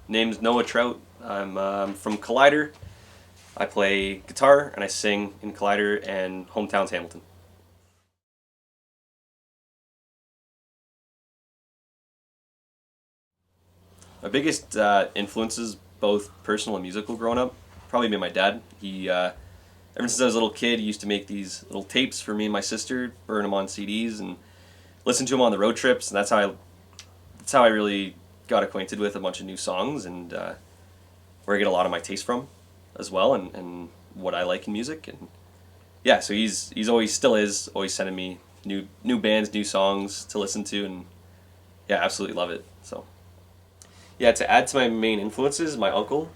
Name's Noah Trout. I'm from Colider. I play guitar and I sing in Colider, and hometown's Hamilton. My biggest influences, both personal and musical, growing up, probably been my dad. Ever since I was a little kid, he used to make these little tapes for me and my sister, burn them on CDs, and listen to them on the road trips. And that's how I really got acquainted with a bunch of new songs, and where I get a lot of my taste from as well, and what I like in music. And yeah, so he's always, still is, always sending me new bands, new songs to listen to, and yeah, absolutely love it. So yeah, to add to my main influences, my uncle.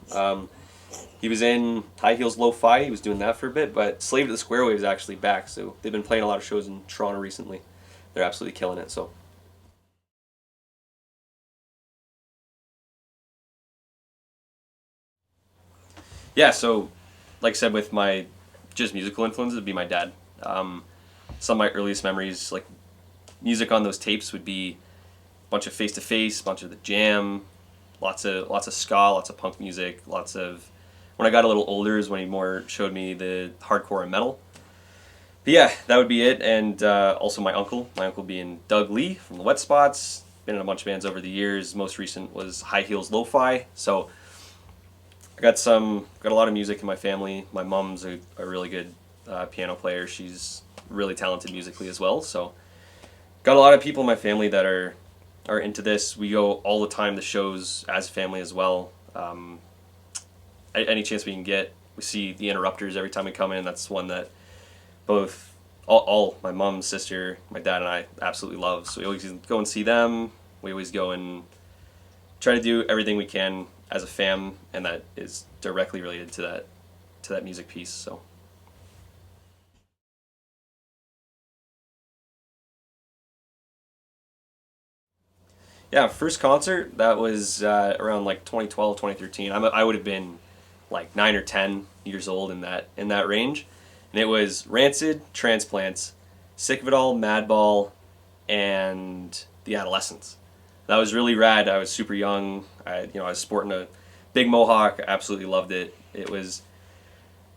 He was in High Heels Lo-Fi. He was doing that for a bit, but Slave to the Square Wave is actually back. So they've been playing a lot of shows in Toronto recently. They're absolutely killing it. So yeah, so like I said, with my just musical influences, would be my dad. Um, some of my earliest memories, like music on those tapes, would be a bunch of Face to Face, a bunch of the Jam, lots of ska, lots of punk music, lots of. When I got a little older is when he more showed me the hardcore and metal. But yeah, that would be it. And also my uncle being Doug Lee from the Wet Spots. Been in a bunch of bands over the years. Most recent was High Heels Lo-Fi. So I got a lot of music in my family. My mom's a really good piano player. She's really talented musically as well. So got a lot of people in my family that are into this. We go all the time to shows as a family as well. Any chance we can get, we see the Interrupters every time we come in. That's one that both all my mom, sister, my dad, and I absolutely love. So we always go and see them. We always go and try to do everything we can as a fam, and that is directly related to that music piece. So yeah, first concert that was around like 2012, 2013. I would have been like 9 or 10 years old in that range, and it was Rancid, Transplants, Sick of It All, Madball, and the Adolescents. That was really rad. I was super young. I was sporting a big mohawk. I absolutely loved it. It was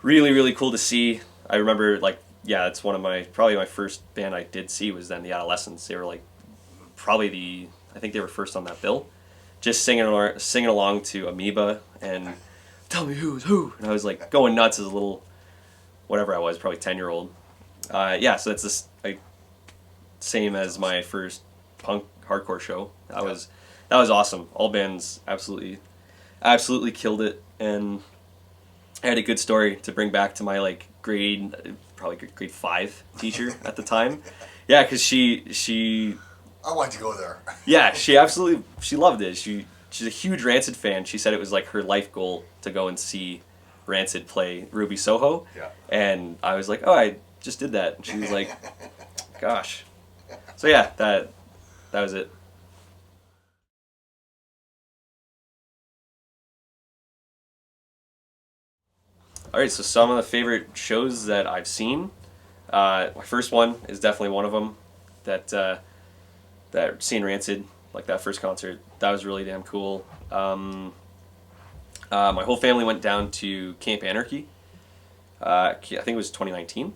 really cool to see. I remember, like, yeah, it's one of my, probably my first band I did see was then the Adolescents. They were like probably I think they were first on that bill. Just singing along to Amoeba and Tell Me Who's Who, and I was like going nuts as a little, whatever I was, probably 10-year-old. Yeah, so that's this like same as my first punk hardcore show. That was awesome. All bands absolutely killed it, and I had a good story to bring back to my like probably grade 5 teacher at the time. Yeah, because she I want to go there. yeah, she loved it. She's a huge Rancid fan. She said it was like her life goal to go and see Rancid play Ruby Soho. Yeah. And I was like, oh, I just did that. And she was like, gosh. So yeah, that was it. All right, so some of the favorite shows that I've seen. My first one is definitely one of them. That seeing Rancid, like that first concert, that was really damn cool. My whole family went down to Camp Anarchy. I think it was 2019.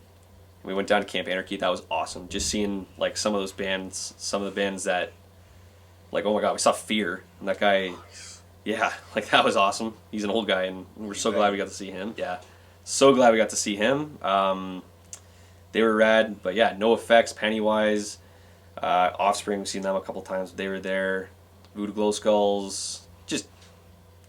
We went down to Camp Anarchy. That was awesome. Just seeing like some of those bands, some of the bands that, like, oh my god, we saw Fear, and that guy, yeah, like that was awesome. He's an old guy, and we're so glad we got to see him. Yeah, so glad we got to see him. They were rad, but yeah, No Effects, Pennywise, Offspring. We've seen them a couple times. They were there. Voodoo Glow Skulls, just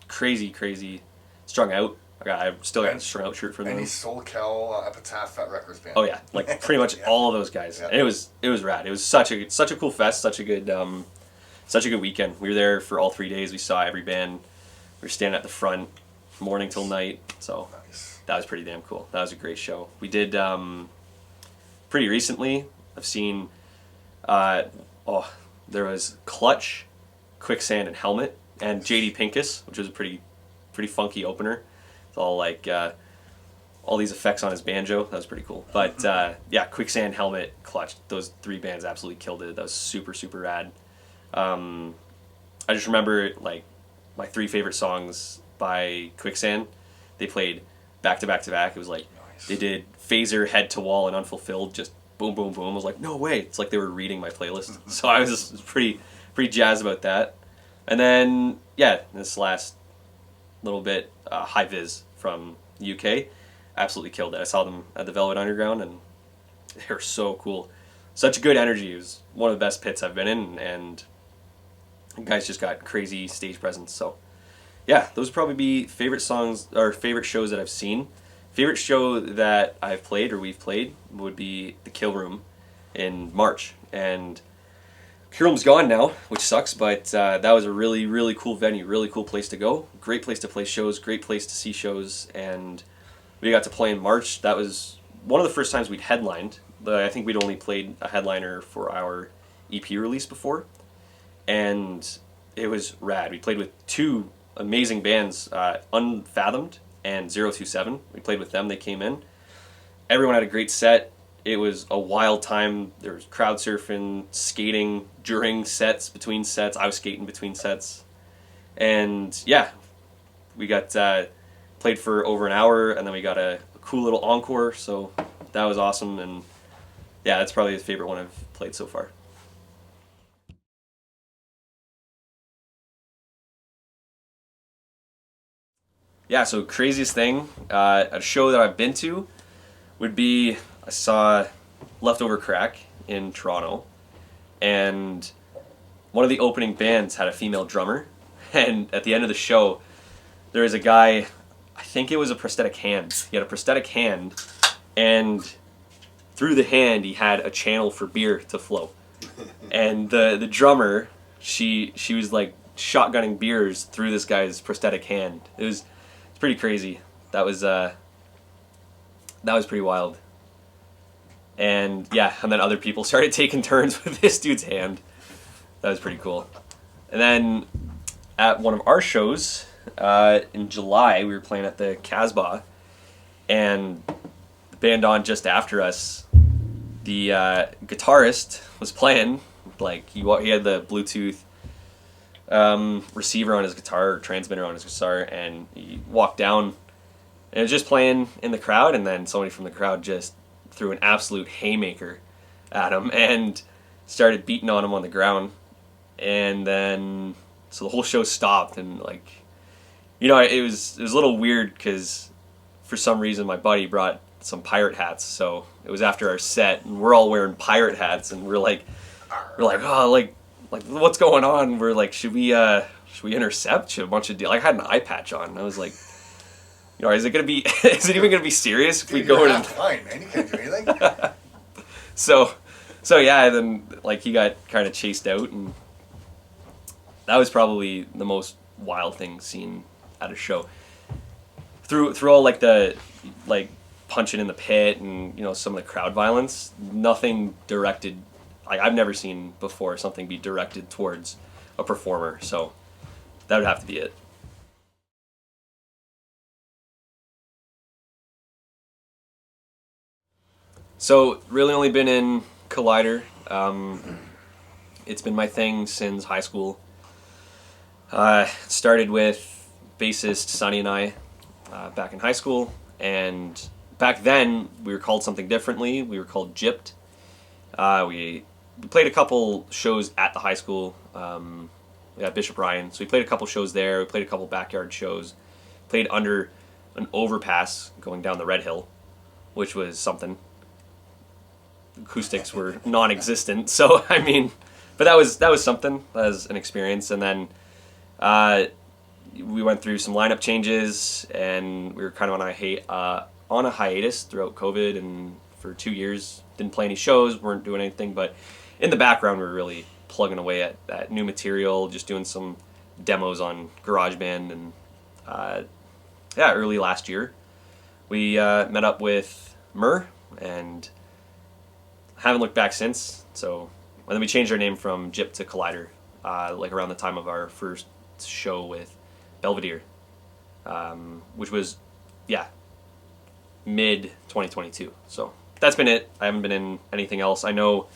crazy. Strung Out. I've still got a Strung Out shirt for them. Any SoulCal Epitaph Fat Records band. Oh yeah, like pretty much Yeah. all of those guys. Yeah. And it was rad. It was such a cool fest. Such a good weekend. We were there for all 3 days. We saw every band. We were standing at the front, morning till night. So Nice. that was pretty damn cool. That was a great show. We did pretty recently. I've seen. There was Clutch, Quicksand, and Helmet, and JD Pincus, which was a pretty funky opener. It's all like all these effects on his banjo. That was pretty cool. But yeah, Quicksand, Helmet, Clutch. Those 3 bands absolutely killed it. That was super rad. I just remember like my 3 favorite songs by Quicksand. They played back to back to back. It was like they did Phaser, Head to Wall, and Unfulfilled. Just boom, boom, boom. I was like, no way! It's like they were reading my playlist. So I was pretty jazzed about that. And then yeah, this last little bit, High Vis from UK, absolutely killed it. I saw them at the Velvet Underground, and they were so cool. Such good energy. It was one of the best pits I've been in, and the guys just got crazy stage presence. So yeah, those would probably be favorite songs or favorite shows that I've seen. Favorite show that I've played or we've played would be the Kill Room in March, and Kill Room's gone now, which sucks, but that was a really, really cool venue, really cool place to go. Great place to play shows, great place to see shows, and we got to play in March. That was one of the first times we'd headlined. I think we'd only played a headliner for our EP release before, and it was rad. We played with 2 amazing bands, Unfathomed and 027. We played with them. They came in. Everyone had a great set. It was a wild time. There was crowd surfing, skating during sets, between sets. I was skating between sets. And yeah, we got played for over an hour, and then we got a cool little encore, so that was awesome. And yeah, that's probably the favorite one I've played so far. Yeah, so craziest thing, a show that I've been to would be, I saw Leftover Crack in Toronto, and one of the opening bands had a female drummer, and at the end of the show, there was a guy, I think it was a prosthetic hand. He had a prosthetic hand, and through the hand he had a channel for beer to flow. And the drummer, she was like shotgunning beers through this guy's prosthetic hand. It's pretty crazy. That was pretty wild. And yeah, and then other people started taking turns with this dude's hand. That was pretty cool. And then at one of our shows in July, we were playing at the Casbah, and the band on just after us, the guitarist was playing, like he had the Bluetooth receiver on his guitar, or transmitter on his guitar, and he walked down, and it was just playing in the crowd, and then somebody from the crowd just threw an absolute haymaker at him and started beating on him on the ground. And then so the whole show stopped, and like, you know, it was a little weird because for some reason my buddy brought some pirate hats, so it was after our set and we're all wearing pirate hats, and we're like oh, like what's going on? We're like, should we intercept? Should a bunch of like, I had an eye patch on, and I was like, you know, is it even gonna be serious if we go in? Fine, man, you can't do anything. So yeah, then like he got kind of chased out, and that was probably the most wild thing seen at a show. Through all like the punching in the pit and, you know, some of the crowd violence, nothing directed. I've never seen before something be directed towards a performer, so that would have to be it. So really only been in Colider. It's been my thing since high school. Started with bassist Sonny and I back in high school, and back then we were called something differently. We were called Gypped. We played a couple shows at the high school. We had Bishop Ryan, so we played a couple shows there. We played a couple backyard shows. Played under an overpass going down the Red Hill, which was something. Acoustics were non-existent, so I mean, but that was something. That was an experience. And then we went through some lineup changes, and we were kind of on a hiatus throughout COVID, and for 2 years didn't play any shows, weren't doing anything, but in the background we were really plugging away at new material, just doing some demos on GarageBand. And early last year we met up with Murr, and haven't looked back since. So, and then we changed our name from Gypped to Colider, like around the time of our first show with Belvedere, which was, mid 2022. So that's been it. I haven't been in anything else. I know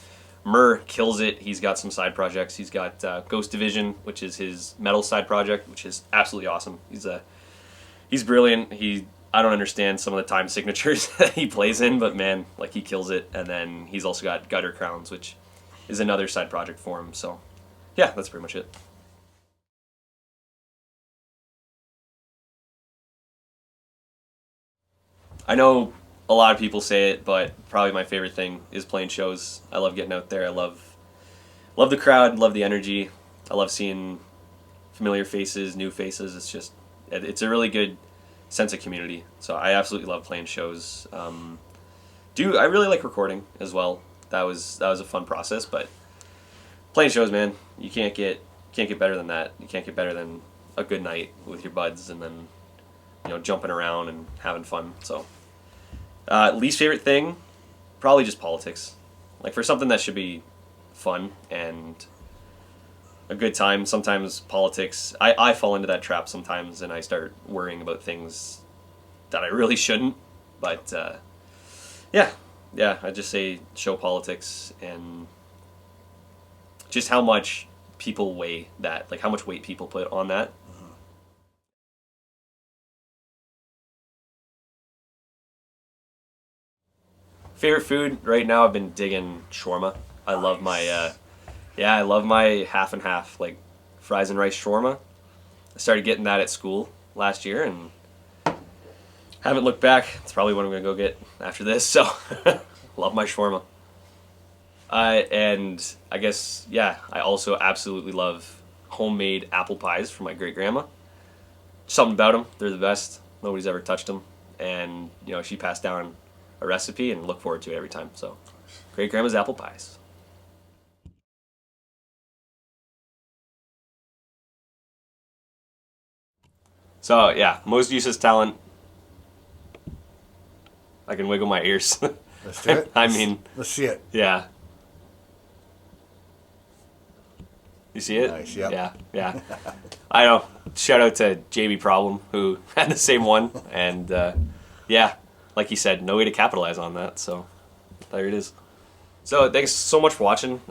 Murr kills it. He's got some side projects. He's got Ghost Division, which is his metal side project, which is absolutely awesome. He's brilliant. I don't understand some of the time signatures that he plays in, but man, like he kills it. And then he's also got Gutter Crowns, which is another side project for him. So yeah, that's pretty much it. I know a lot of people say it, but probably my favorite thing is playing shows. I love getting out there. I love the crowd, love the energy. I love seeing familiar faces, new faces. It's a really good sense of community. So I absolutely love playing shows. I really like recording as well. That was a fun process, but playing shows, man, you can't get better than that. You can't get better than a good night with your buds and then jumping around and having fun. So least favorite thing, probably just politics. Like for something that should be fun and a good time, sometimes politics, I fall into that trap sometimes and I start worrying about things that I really shouldn't. But yeah, I just say show politics and just how much people weigh that, like how much weight people put on that. Favorite food right now, I've been digging shawarma. I love my I love my half and half, like fries and rice shawarma. I started getting that at school last year and haven't looked back. It's probably what I'm gonna go get after this. So love my shawarma. And I guess I also absolutely love homemade apple pies from my great grandma. Something about them, they're the best. Nobody's ever touched them, and she passed down a recipe and look forward to it every time. So, great grandma's apple pies. So yeah, most useless talent. I can wiggle my ears. Let's do it. I mean, let's see it. Yeah. You see it? Nice. Yep. Yeah. I know. Shout out to JB Problem who had the same one, and like he said, no way to capitalize on that. So there it is. So thanks so much for watching.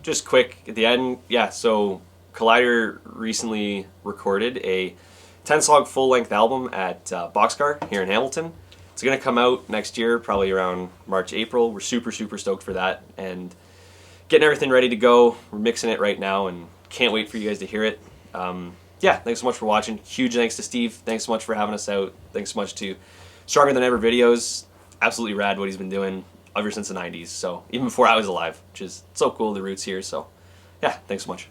Just quick at the end, so Colider recently recorded a 10-song full-length album at Boxcar here in Hamilton. It's going to come out next year, probably around March, April. We're super, super stoked for that and getting everything ready to go. We're mixing it right now and can't wait for you guys to hear it. Thanks so much for watching. Huge thanks to Steve. Thanks so much for having us out. Thanks so much to Stronger Than Ever Videos. Absolutely rad what he's been doing ever since the 90s. So even before I was alive, which is so cool, the roots here. So thanks so much.